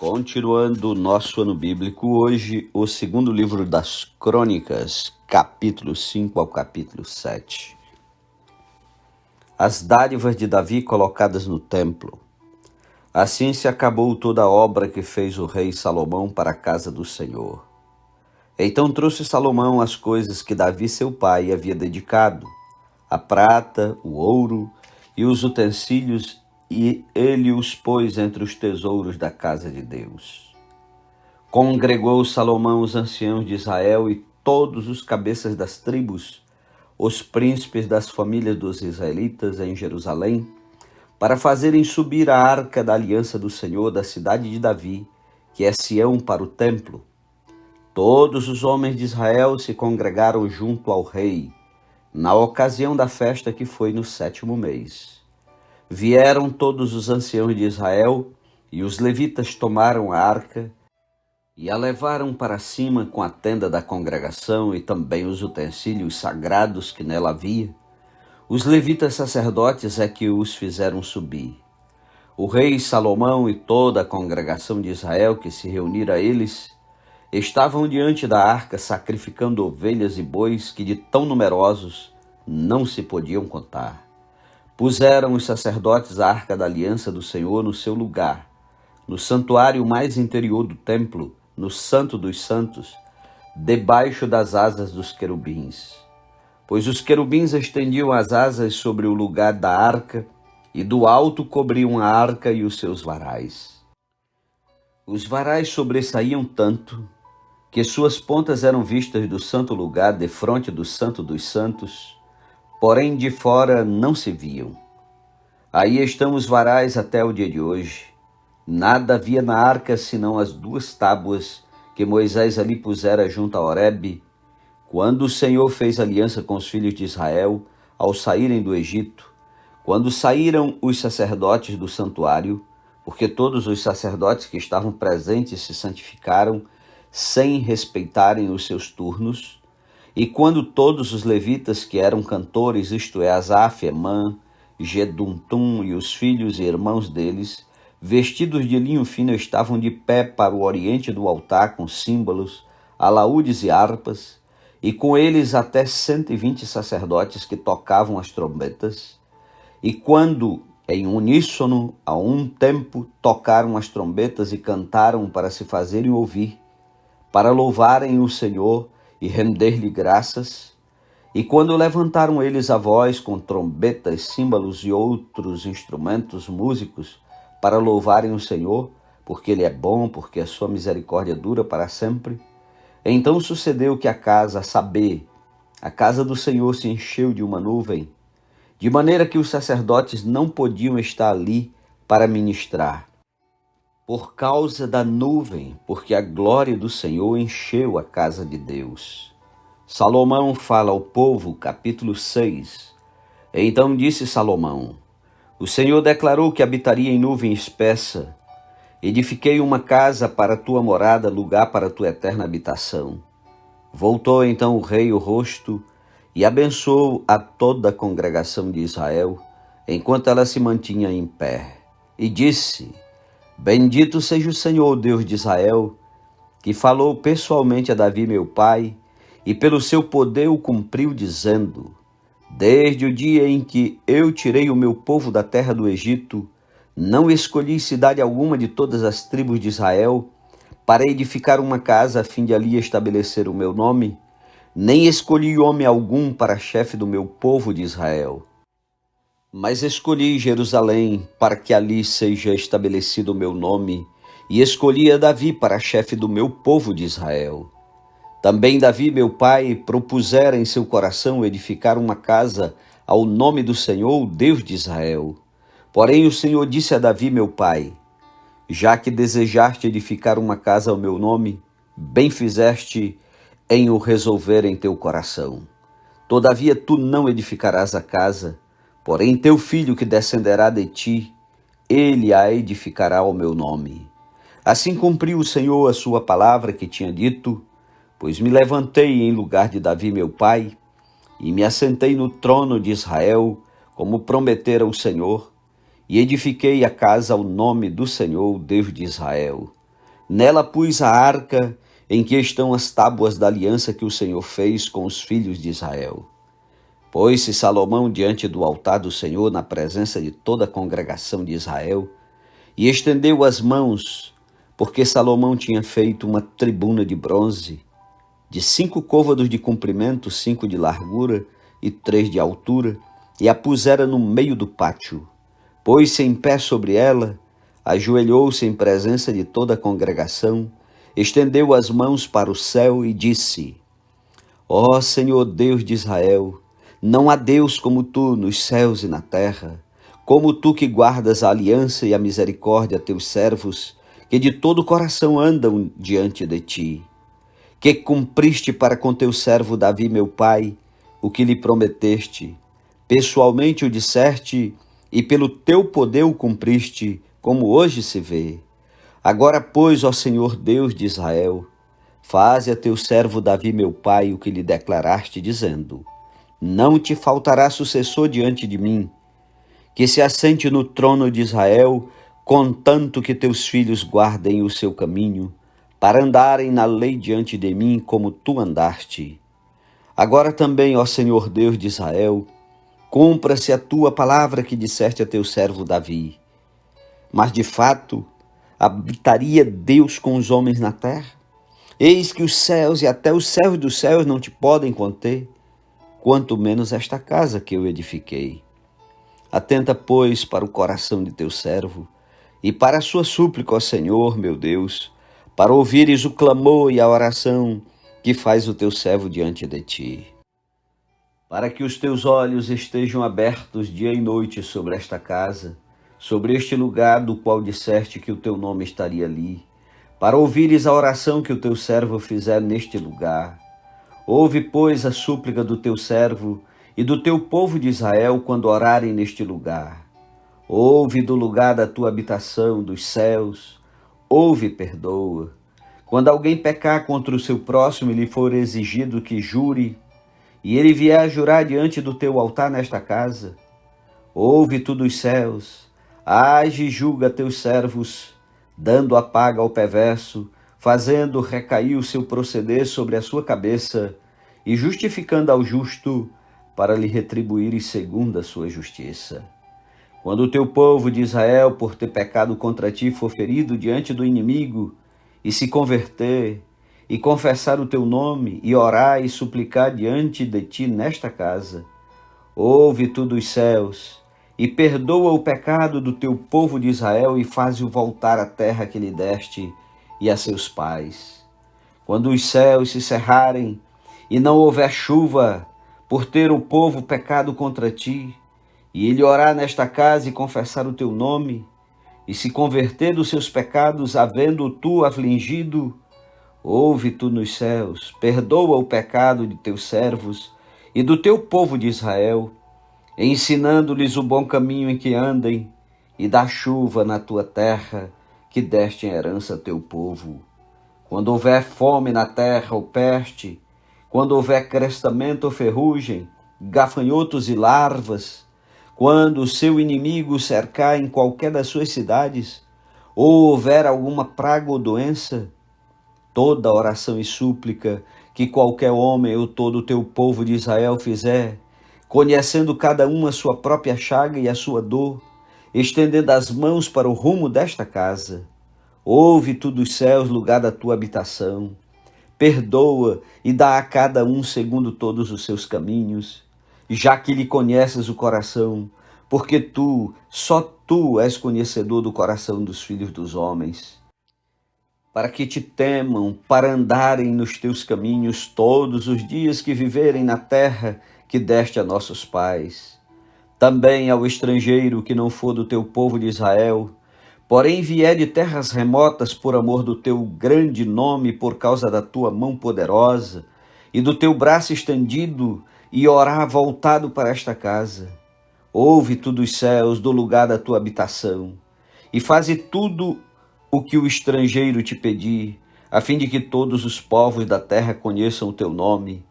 Continuando o nosso ano bíblico, hoje o segundo livro das Crônicas, capítulo 5 ao capítulo 7. As dádivas de Davi colocadas no templo. Assim se acabou toda a obra que fez o rei Salomão para a casa do Senhor. Então trouxe Salomão as coisas que Davi seu pai havia dedicado, a prata, o ouro e os utensílios, e ele os pôs entre os tesouros da casa de Deus. Congregou Salomão os anciãos de Israel e todos os cabeças das tribos, os príncipes das famílias dos israelitas em Jerusalém, para fazerem subir a arca da aliança do Senhor da cidade de Davi, que é Sião, para o templo. Todos os homens de Israel se congregaram junto ao rei, na ocasião da festa que foi no 7º mês. Vieram todos os anciãos de Israel, e os levitas tomaram a arca e a levaram para cima com a tenda da congregação e também os utensílios sagrados que nela havia. Os levitas sacerdotes é que os fizeram subir. O rei Salomão e toda a congregação de Israel que se reuniram a eles estavam diante da arca sacrificando ovelhas e bois que de tão numerosos não se podiam contar. Puseram os sacerdotes a arca da aliança do Senhor no seu lugar, no santuário mais interior do templo, no Santo dos Santos, debaixo das asas dos querubins. Pois os querubins estendiam as asas sobre o lugar da arca, e do alto cobriam a arca e os seus varais. Os varais sobressaíam tanto, que suas pontas eram vistas do santo lugar defronte do Santo dos Santos, porém de fora não se viam. Aí estão os varais até o dia de hoje. Nada havia na arca senão as 2 tábuas que Moisés ali pusera junto a Horebe, quando o Senhor fez aliança com os filhos de Israel ao saírem do Egito, quando saíram os sacerdotes do santuário, porque todos os sacerdotes que estavam presentes se santificaram sem respeitarem os seus turnos, e quando todos os levitas que eram cantores, isto é, Asaf, Emã, Geduntum e os filhos e irmãos deles, vestidos de linho fino, estavam de pé para o oriente do altar com símbolos, alaúdes e harpas, e com eles até 120 sacerdotes que tocavam as trombetas, e quando, em uníssono, a um tempo, tocaram as trombetas e cantaram para se fazerem ouvir, para louvarem o Senhor e render-lhe graças, e quando levantaram eles a voz com trombetas, símbolos e outros instrumentos músicos para louvarem o Senhor, porque Ele é bom, porque a sua misericórdia dura para sempre, então sucedeu que a casa, a saber, a casa do Senhor se encheu de uma nuvem, de maneira que os sacerdotes não podiam estar ali para ministrar, por causa da nuvem, porque a glória do Senhor encheu a casa de Deus. Salomão fala ao povo, capítulo 6. Então disse Salomão: o Senhor declarou que habitaria em nuvem espessa. Edifiquei uma casa para a tua morada, lugar para a tua eterna habitação. Voltou então o rei o rosto e abençoou a toda a congregação de Israel, enquanto ela se mantinha em pé. E disse: bendito seja o Senhor, Deus de Israel, que falou pessoalmente a Davi meu pai, e pelo seu poder o cumpriu, dizendo: desde o dia em que eu tirei o meu povo da terra do Egito, não escolhi cidade alguma de todas as tribos de Israel para edificar uma casa a fim de ali estabelecer o meu nome, nem escolhi homem algum para chefe do meu povo de Israel. Mas escolhi Jerusalém para que ali seja estabelecido o meu nome, e escolhi a Davi para chefe do meu povo de Israel. Também Davi, meu pai, propusera em seu coração edificar uma casa ao nome do Senhor, o Deus de Israel. Porém o Senhor disse a Davi, meu pai: já que desejaste edificar uma casa ao meu nome, bem fizeste em o resolver em teu coração. Todavia tu não edificarás a casa, porém teu filho que descenderá de ti, ele a edificará ao meu nome. Assim cumpriu o Senhor a sua palavra que tinha dito, pois me levantei em lugar de Davi meu pai, e me assentei no trono de Israel, como prometera o Senhor, e edifiquei a casa ao nome do Senhor, Deus de Israel. Nela pus a arca em que estão as tábuas da aliança que o Senhor fez com os filhos de Israel. Pôs-se Salomão diante do altar do Senhor na presença de toda a congregação de Israel e estendeu as mãos, porque Salomão tinha feito uma tribuna de bronze, de 5 côvados de comprimento, 5 de largura e 3 de altura, e a pusera no meio do pátio. Pôs-se em pé sobre ela, ajoelhou-se em presença de toda a congregação, estendeu as mãos para o céu e disse: Ó Senhor Deus de Israel, não há Deus como tu nos céus e na terra, como tu que guardas a aliança e a misericórdia a teus servos, que de todo o coração andam diante de ti. Que cumpriste para com teu servo Davi, meu pai, o que lhe prometeste. Pessoalmente o disseste, e pelo teu poder o cumpriste, como hoje se vê. Agora, pois, ó Senhor Deus de Israel, faze a teu servo Davi, meu pai, o que lhe declaraste, dizendo: Não te faltará sucessor diante de mim, que se assente no trono de Israel, contanto que teus filhos guardem o seu caminho, para andarem na lei diante de mim, como tu andaste. Agora também, ó Senhor Deus de Israel, cumpra-se a tua palavra que disseste a teu servo Davi. Mas, de fato, habitaria Deus com os homens na terra? Eis que os céus e até os céus dos céus não te podem conter, quanto menos esta casa que eu edifiquei. Atenta, pois, para o coração de teu servo e para a sua súplica, ó Senhor, meu Deus, para ouvires o clamor e a oração que faz o teu servo diante de ti. Para que os teus olhos estejam abertos dia e noite sobre esta casa, sobre este lugar do qual disseste que o teu nome estaria ali, para ouvires a oração que o teu servo fizer neste lugar. Ouve, pois, a súplica do teu servo e do teu povo de Israel quando orarem neste lugar. Ouve do lugar da tua habitação, dos céus. Ouve e perdoa. Quando alguém pecar contra o seu próximo e lhe for exigido que jure, e ele vier a jurar diante do teu altar nesta casa, ouve tu dos céus, age e julga teus servos, dando a paga ao perverso, fazendo recair o seu proceder sobre a sua cabeça e justificando ao justo para lhe retribuir segundo a sua justiça. Quando o teu povo de Israel, por ter pecado contra ti, for ferido diante do inimigo e se converter e confessar o teu nome e orar e suplicar diante de ti nesta casa, ouve tu dos céus e perdoa o pecado do teu povo de Israel e faze-o voltar à terra que lhe deste e a seus pais. Quando os céus se cerrarem e não houver chuva, por ter o povo pecado contra ti, e ele orar nesta casa e confessar o teu nome, e se converter dos seus pecados, havendo tu afligido, ouve tu nos céus, perdoa o pecado de teus servos e do teu povo de Israel, ensinando-lhes o bom caminho em que andem, e dá chuva na tua terra, que deste em herança a teu povo. Quando houver fome na terra ou peste, quando houver crestamento ou ferrugem, gafanhotos e larvas, quando o seu inimigo cercar em qualquer das suas cidades, ou houver alguma praga ou doença, toda oração e súplica que qualquer homem ou todo o teu povo de Israel fizer, conhecendo cada um a sua própria chaga e a sua dor, estendendo as mãos para o rumo desta casa, ouve tu dos céus, lugar da tua habitação, perdoa e dá a cada um segundo todos os seus caminhos, já que lhe conheces o coração, porque tu, só tu és conhecedor do coração dos filhos dos homens, para que te temam, para andarem nos teus caminhos todos os dias que viverem na terra que deste a nossos pais. Também ao estrangeiro que não for do teu povo de Israel, porém vier de terras remotas por amor do teu grande nome, por causa da tua mão poderosa e do teu braço estendido, e orar voltado para esta casa, ouve tu dos céus, do lugar da tua habitação, e faze tudo o que o estrangeiro te pedir, a fim de que todos os povos da terra conheçam o teu nome,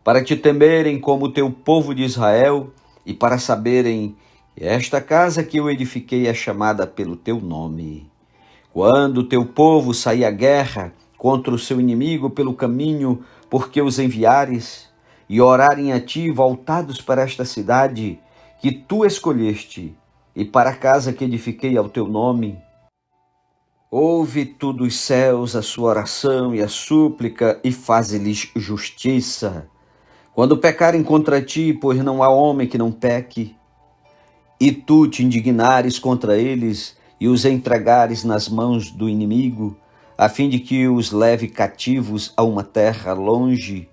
para te temerem como o teu povo de Israel, e para saberem que esta casa que eu edifiquei é chamada pelo teu nome. Quando teu povo sair à guerra contra o seu inimigo pelo caminho porque os enviares, e orarem a ti voltados para esta cidade que tu escolheste, e para a casa que edifiquei ao teu nome, ouve tu dos céus a sua oração e a súplica, e faze-lhes justiça. Quando pecarem contra ti, pois não há homem que não peque, e tu te indignares contra eles e os entregares nas mãos do inimigo, a fim de que os leve cativos a uma terra longe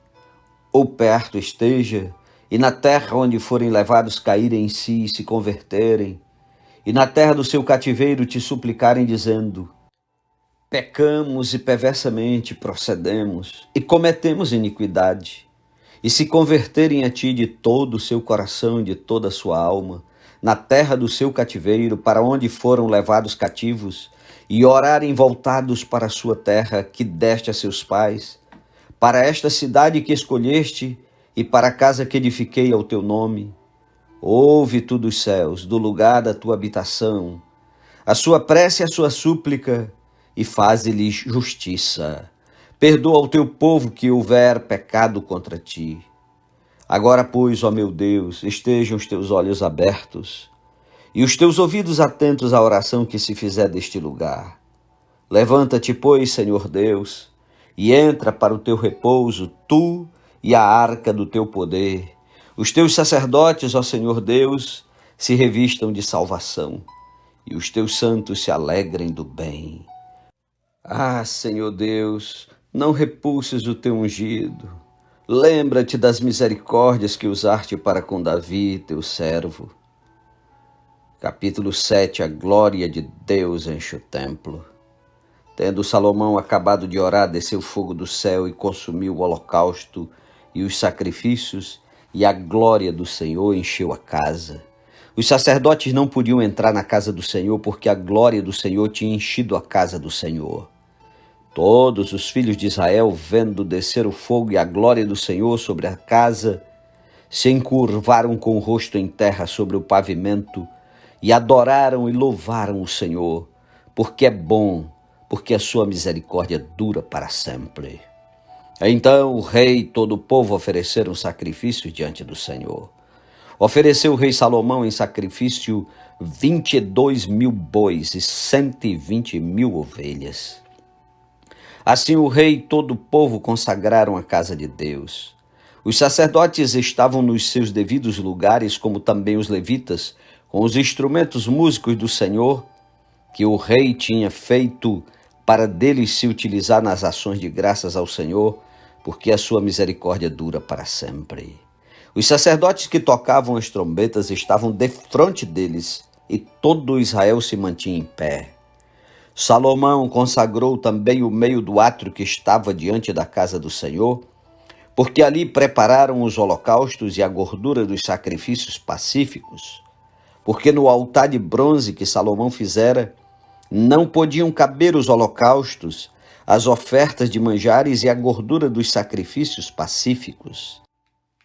ou perto esteja, e na terra onde forem levados caírem em si e se converterem, e na terra do seu cativeiro te suplicarem dizendo: pecamos e perversamente procedemos, e cometemos iniquidade, e se converterem a ti de todo o seu coração e de toda a sua alma, na terra do seu cativeiro, para onde foram levados cativos, e orarem voltados para a sua terra que deste a seus pais, para esta cidade que escolheste e para a casa que edifiquei ao teu nome, ouve tu dos céus, do lugar da tua habitação, a sua prece e a sua súplica, e faze-lhes justiça. Perdoa ao teu povo que houver pecado contra ti. Agora, pois, ó meu Deus, estejam os teus olhos abertos e os teus ouvidos atentos à oração que se fizer deste lugar. Levanta-te, pois, Senhor Deus, e entra para o teu repouso, tu e a arca do teu poder. Os teus sacerdotes, ó Senhor Deus, se revistam de salvação, e os teus santos se alegrem do bem. Ah, Senhor Deus, não repulses o teu ungido. Lembra-te das misericórdias que usaste para com Davi, teu servo. Capítulo 7. A glória de Deus enche o templo. Tendo Salomão acabado de orar, desceu fogo do céu e consumiu o holocausto e os sacrifícios, e a glória do Senhor encheu a casa. Os sacerdotes não podiam entrar na casa do Senhor, porque a glória do Senhor tinha enchido a casa do Senhor. Todos os filhos de Israel, vendo descer o fogo e a glória do Senhor sobre a casa, se encurvaram com o rosto em terra sobre o pavimento e adoraram e louvaram o Senhor, porque é bom, porque a sua misericórdia dura para sempre. Então o rei e todo o povo ofereceram sacrifícios diante do Senhor. Ofereceu o rei Salomão em sacrifício 22.000 bois e 120.000 ovelhas. Assim o rei e todo o povo consagraram a casa de Deus. Os sacerdotes estavam nos seus devidos lugares, como também os levitas, com os instrumentos músicos do Senhor, que o rei tinha feito para deles se utilizar nas ações de graças ao Senhor, porque a sua misericórdia dura para sempre. Os sacerdotes que tocavam as trombetas estavam defronte deles, e todo Israel se mantinha em pé. Salomão consagrou também o meio do átrio que estava diante da casa do Senhor, porque ali prepararam os holocaustos e a gordura dos sacrifícios pacíficos, porque no altar de bronze que Salomão fizera, não podiam caber os holocaustos, as ofertas de manjares e a gordura dos sacrifícios pacíficos.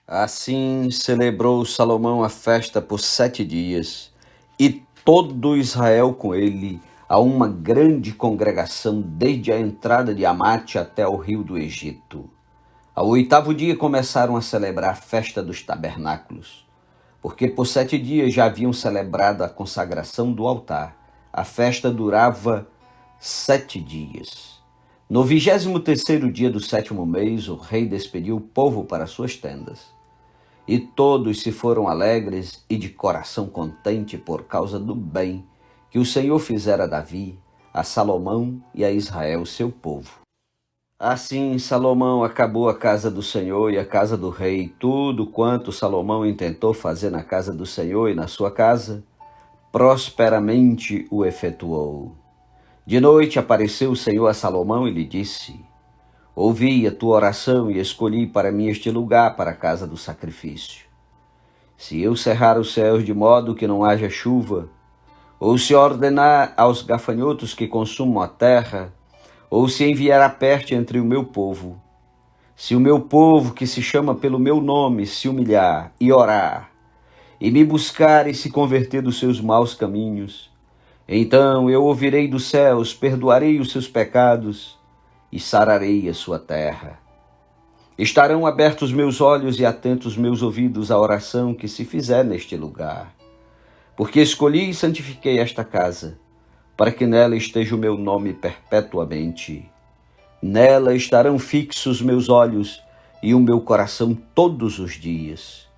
Assim celebrou Salomão a festa por 7 dias, e todo Israel com ele, a uma grande congregação, desde a entrada de Amate até o rio do Egito. Ao 8º dia começaram a celebrar a festa dos tabernáculos, porque por 7 dias já haviam celebrado a consagração do altar. A festa durava 7 dias. No 23º dia do 7º mês, o rei despediu o povo para suas tendas. E todos se foram alegres e de coração contente por causa do bem que o Senhor fizera a Davi, a Salomão e a Israel, seu povo. Assim Salomão acabou a casa do Senhor e a casa do rei. Tudo quanto Salomão intentou fazer na casa do Senhor e na sua casa, prosperamente o efetuou. De noite apareceu o Senhor a Salomão e lhe disse: ouvi a tua oração e escolhi para mim este lugar para a casa do sacrifício. Se eu cerrar os céus de modo que não haja chuva, ou se ordenar aos gafanhotos que consumam a terra, ou se enviar a peste entre o meu povo, se o meu povo que se chama pelo meu nome se humilhar e orar, e me buscar e se converter dos seus maus caminhos, Então eu ouvirei dos céus, perdoarei os seus pecados e sararei a sua terra. Estarão abertos meus olhos e atentos meus ouvidos à oração que se fizer neste lugar. Porque escolhi e santifiquei esta casa, para que nela esteja o meu nome perpetuamente. Nela estarão fixos meus olhos e o meu coração todos os dias.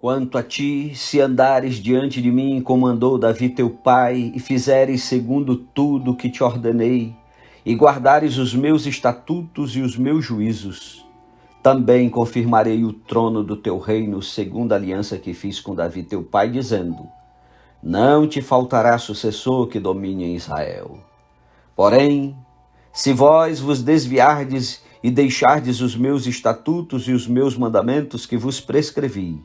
Quanto a ti, se andares diante de mim, como andou Davi teu pai, e fizeres segundo tudo o que te ordenei, e guardares os meus estatutos e os meus juízos, também confirmarei o trono do teu reino, segundo a aliança que fiz com Davi teu pai, dizendo: não te faltará sucessor que domine em Israel. Porém, se vós vos desviardes e deixardes os meus estatutos e os meus mandamentos que vos prescrevi,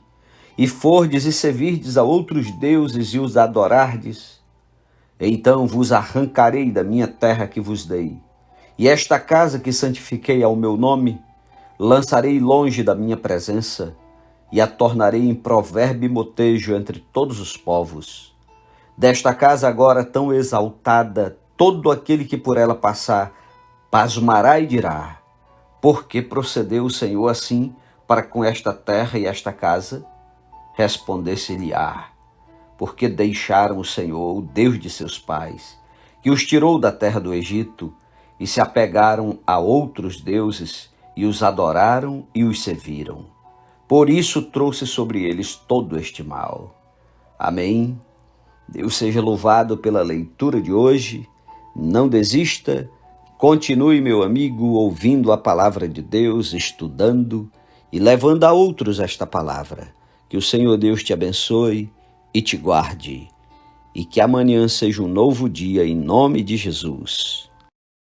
e fordes e servirdes a outros deuses e os adorardes, então vos arrancarei da minha terra que vos dei, e esta casa que santifiquei ao meu nome, lançarei longe da minha presença, e a tornarei em provérbio e motejo entre todos os povos. Desta casa agora tão exaltada, todo aquele que por ela passar, pasmará e dirá: por que procedeu o Senhor assim para com esta terra e esta casa? Responder-se-lhe-á: porque deixaram o Senhor, o Deus de seus pais, que os tirou da terra do Egito, e se apegaram a outros deuses, e os adoraram e os serviram. Por isso trouxe sobre eles todo este mal. Amém. Deus seja louvado pela leitura de hoje. Não desista, continue, meu amigo, ouvindo a palavra de Deus, estudando e levando a outros esta palavra. Que o Senhor Deus te abençoe e te guarde, e que amanhã seja um novo dia em nome de Jesus.